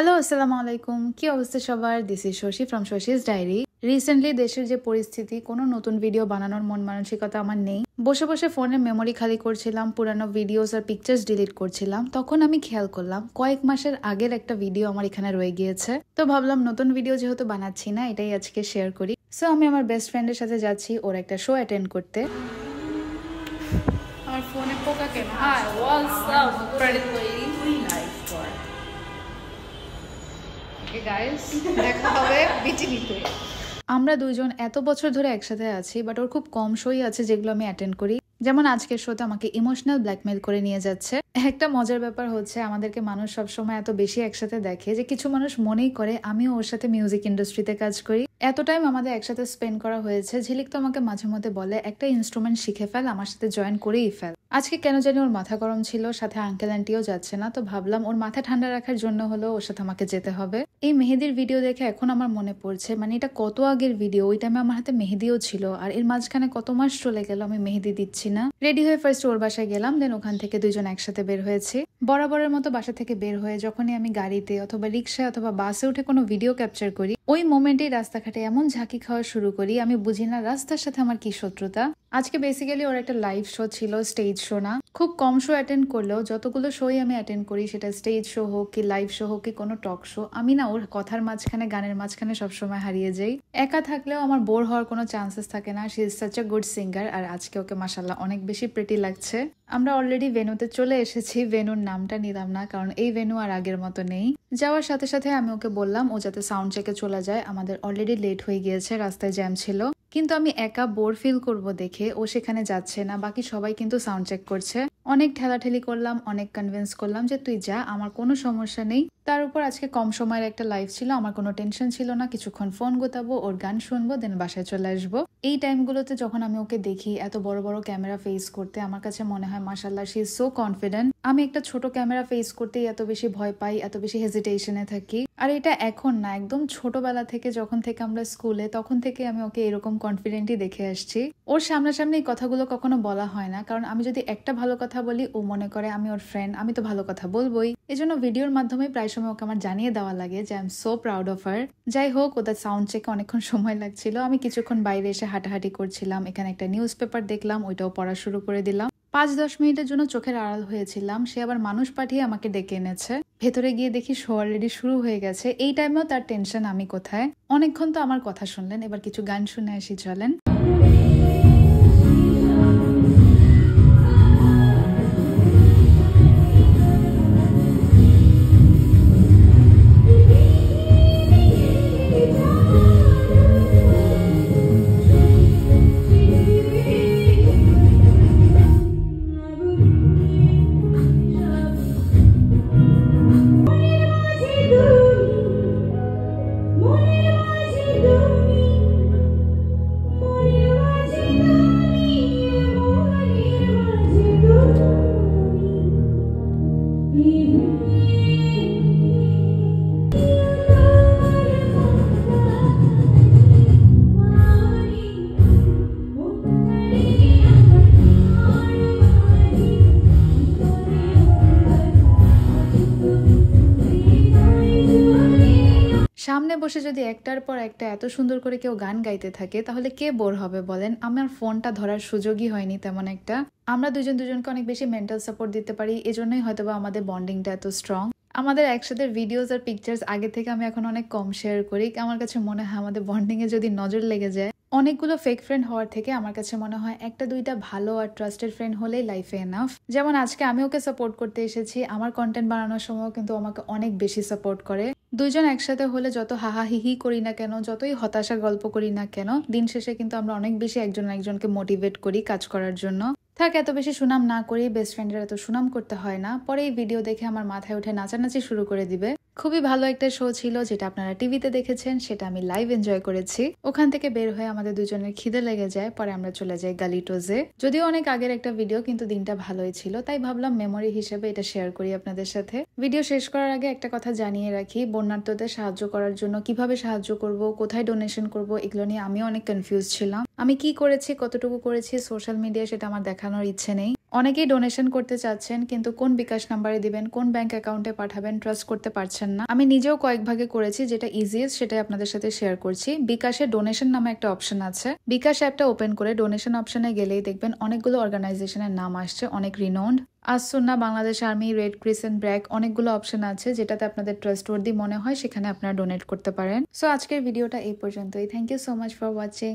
Hello, আসসালামু আলাইকুম। কি অবস্থা সবার? This is Shashi from Shashi's diary. Recently দেশের যে পরিস্থিতি, কোনো নতুন ভিডিও বানানোর মন মানসিকতা আমার নেই। বসে বসে ফোনের মেমোরি খালি করছিলাম, পুরানো ভিডিওস আর পিকচার্স ডিলিট করছিলাম। তখন আমি খেয়াল করলাম কয়েক মাসের আগের একটা ভিডিও আমার এখানে রয়ে গিয়েছে। তো ভাবলাম নতুন ভিডিও যেহেতু বানাচ্ছি না, এটাই আজকে শেয়ার করি। সো আমি আমার বেস্ট ফ্রেন্ডের সাথে যাচ্ছি ওর একটা শো অ্যাটেন্ড করতে। আমার ফোনে পোকা কেন? হাই, হোয়াটস আপ প্রেডিট লেডি? দেখা হবে বিটিভিতে। আমরা দুইজন এত বছর ধরে একসাথে আছি, বাট ওর খুব কম শোই আছে যেগুলো আমি অ্যাটেন্ড করি। যেমন আজকের শোতে আমাকে ইমোশনাল ব্ল্যাকমেল করে নিয়ে যাচ্ছে। একটা মজার ব্যাপার হচ্ছে, আমাদেরকে মানুষ সবসময় এত বেশি একসাথে দেখে যে কিছু মানুষ মনেই করে আমিও ওর সাথে মিউজিক ইন্ডাস্ট্রিতে কাজ করি। এত টাইম আমাদের একসাথে স্পেন্ড করা হয়েছে। ঝিলিক তো আমাকে মাঝে মধ্যে বলে একটা ইনস্ট্রুমেন্ট শিখে ফেল, আমার সাথে জয়েন করেই ফেল। আজকে কেন জানি ওর মাথা গরম ছিল, সাথে আঙ্কেল আন্টিও যাচ্ছে না। তো ভাবলাম ওর মাথা ঠান্ডা রাখার জন্য হলো ওর সাথে আমাকে যেতে হবে। এই মেহেদির ভিডিও দেখে এখন আমার মনে পড়ছে, মানে এটা কত আগের ভিডিও। ওই টাইমে আমার হাতে মেহেদিও ছিল, আর এর মাঝখানে কত মাস চলে গেল আমি মেহেদি দিচ্ছি না। রেডি হয়ে ফার্স্ট ওর বাসায় গেলাম, দেন ওখান থেকে দুইজন একসাথে বের হয়েছি। বরাবরের মতো বাসা থেকে বের হয়ে যখনই আমি গাড়িতে অথবা রিক্সায় অথবা বাসে উঠে কোনো ভিডিও ক্যাপচার করি, ওই মোমেন্টেই রাস্তাঘাটে এমন ঝাঁকি খাওয়া শুরু করি, আমি বুঝি না রাস্তার সাথে আমার কি শত্রুতা। আজকে বেসিক্যালি ওর একটা লাইভ শো ছিল, স্টেজ শো না। খুব কম শো অ্যাটেন্ড করলেও যতগুলো শোই আমি অ্যাটেন্ড করি, সেটা স্টেজ শো হোক কি লাইভ শো হোক কি কোনো টক শো, আমি না ওর কথার মাঝখানে গানের মাঝখানে সবসময় হারিয়ে যাই। একা থাকলেও আমার বোর হওয়ার কোনো চান্সেস থাকে না। She is such a good singer. আর আজকে ওকে মাশাআল্লাহ অনেক বেশি প্রিটি লাগছে। আমরা অলরেডি ভেন্যুতে চলে এসেছি। ভেন্যুর নামটা নিলাম না, কারণ এই ভেন্যু আর আগের মতো নেই। যাওয়ার সাথে সাথে আমি ওকে বললাম ও যাতে সাউন্ড চেকে চলে যায়, আমাদের অলরেডি লেট হয়ে গিয়েছে, রাস্তায় জ্যাম ছিল। কিন্তু আমি একা বোর ফিল করব দেখে ও সেখানে যাচ্ছে না, বাকি সবাই কিন্তু সাউন্ড চেক করছে। অনেক ঠেলাঠেলি করলাম, অনেক কনভিন্স করলাম যে তুই যা, আমার কোনো সমস্যা নেই। তার উপর আজকে কম সময়ের একটা লাইভ ছিল, আমার কোনো টেনশন ছিল না। কিছুক্ষণ ফোন গোতাবো, ওর গান শুনবো, দেন বাসায় চলে আসবো। এই টাইমগুলোতে যখন আমি ওকে দেখি এত বড় বড় ক্যামেরা ফেস করতে, আমার কাছে মনে হয় মাশাআল্লাহ শি ইজ সো কনফিডেন্ট। আমি একটা ছোট ক্যামেরা ফেস করতেই এত বেশি ভয় পাই, এত বেশি হেজিটেশনে থাকি। আর এটা এখন না, একদম ছোটবেলা থেকে, যখন থেকে আমরা স্কুলে, তখন থেকে আমি ওকে এরকম কনফিডেন্টই দেখে আসছি। ওর সামনাসামনি এই কথাগুলো কখনো বলা হয় না, কারণ আমি যদি একটা ভালো কথা বলি ও মনে করে আমি ওর ফ্রেন্ড, আমি তো ভালো কথা বলবোই। এজন্য ভিডিওর মাধ্যমে প্রায় সময় ওকে আমার জানিয়ে দেওয়া লাগে যে I am so proud of her. যাই হোক, ওদের সাউন্ড চেকে অনেকক্ষণ সময় লাগছিল। আমি কিছুক্ষণ বাইরে এসে হাঁটাহাঁটি করছিলাম, এখানে একটা নিউজ পেপার দেখলাম, ওইটাও পড়া শুরু করে দিলাম। 5-10 মিনিটের জন্য চোখের আড়াল হয়েছিলাম। সে আবার মানুষ পাঠিয়ে আমাকে ডেকে এনেছে। ভেতরে গিয়ে দেখি শো অলরেডি শুরু হয়ে গেছে। এই টাইমেও তার টেনশন আমি কোথায়। অনেকক্ষণ তো আমার কথা শুনলেন, এবার কিছু গান শুনে আসি চলেন। সামনে বসে যদি একটার পর একটা এত সুন্দর করে কেউ গান গাইতে থাকে, তাহলে কে বোর হবে বলেন? আমার ফোনটা ধরার সুযোগই হয়নি তেমন একটা। আমরা দুজন দুজনকে অনেক বেশি মেন্টাল সাপোর্ট দিতে পারি, এজন্যই হয়তোবা আমাদের বন্ডিংটা এত স্ট্রং। আমাদের একসাথে ভিডিওস আর পিকচার্স আগে থেকে আমি এখন অনেক কম শেয়ার করি। আমার কাছে মনে হয় আমাদের বন্ডিং এ যদি নজর লেগে যায়, অনেকগুলো ফেক ফ্রেন্ড হওয়ার থেকে আমার কাছে মনে হয় একটা দুইটা ভালো আর ট্রাস্টেড ফ্রেন্ড হলেই লাইফে এনাফ। যেমন আজকে আমি ওকে সাপোর্ট করতে এসেছি, আমার কন্টেন্ট বানানোর সময় কিন্তু আমাকে অনেক বেশি সাপোর্ট করে। দুইজন একসাথে হলে যত হাহাহিহি করি না কেন, যতই হতাশা গল্প করি না কেন, দিন শেষে কিন্তু আমরা অনেক বেশি একজন একজনকে মোটিভেট করি কাজ করার জন্য। থাক, এত বেশি সুনাম না করি, বেস্ট ফ্রেন্ডের এত সুনাম করতে হয় না। পরে এই ভিডিও দেখে আমার মাথায় উঠে নাচানাচি শুরু করে দিবে। খুবই ভালো একটা শো ছিল, যেটা আপনারা টিভিতে দেখেছেন, সেটা আমি লাইভ এনজয় করেছি। ওখান থেকে বের হয়ে আমাদের দুজনের খিদে লেগে যায়, পরে আমরা চলে যাই গালিটোজে। যদিও অনেক আগের একটা ভিডিও, কিন্তু দিনটা ভালোই ছিল, তাই ভাবলাম মেমোরি হিসেবে এটা শেয়ার করি আপনাদের সাথে। ভিডিও শেষ করার আগে একটা কথা জানিয়ে রাখি, বন্যার্থদের সাহায্য করার জন্য কিভাবে সাহায্য করব, কোথায় ডোনেশন করব, এগুলো নিয়ে আমিও অনেক কনফিউজ ছিলাম। আমি কি করেছি, কতটুকু করেছি সোশ্যাল মিডিয়া, সেটা আমার দেখানোর ইচ্ছে নেই। অনেকেই ডোনেশন করতে চাচ্ছেন কিন্তু কোন বিকাশ নাম্বারে দিবেন, কোন ব্যাংক অ্যাকাউন্টে পাঠাবেন ট্রাস্ট করতে পারছেন না। আমি নিজেও কয়েক ভাগে করেছি, যেটা ইজিয়েস্ট সেটাই আপনাদের সাথে শেয়ার করছি। বিকাশে ডোনেশন নামে একটা অপশন আছে। বিকাশ অ্যাপটা ওপেন করে ডোনেশন অপশনে গেলেই দেখবেন অনেকগুলো অর্গানাইজেশনের নাম আসছে, অনেক renowned. As-Sunnah, Bangladesh army, red crescent, BRAC, অনেকগুলো অপশন আছে যেটাতে আপনাদের ট্রাস্টওয়ার্দি মনে হয় সেখানে আপনারা ডোনেট করতে পারেন। সো আজকের ভিডিওটা এই পর্যন্তই। Thank you so much for watching.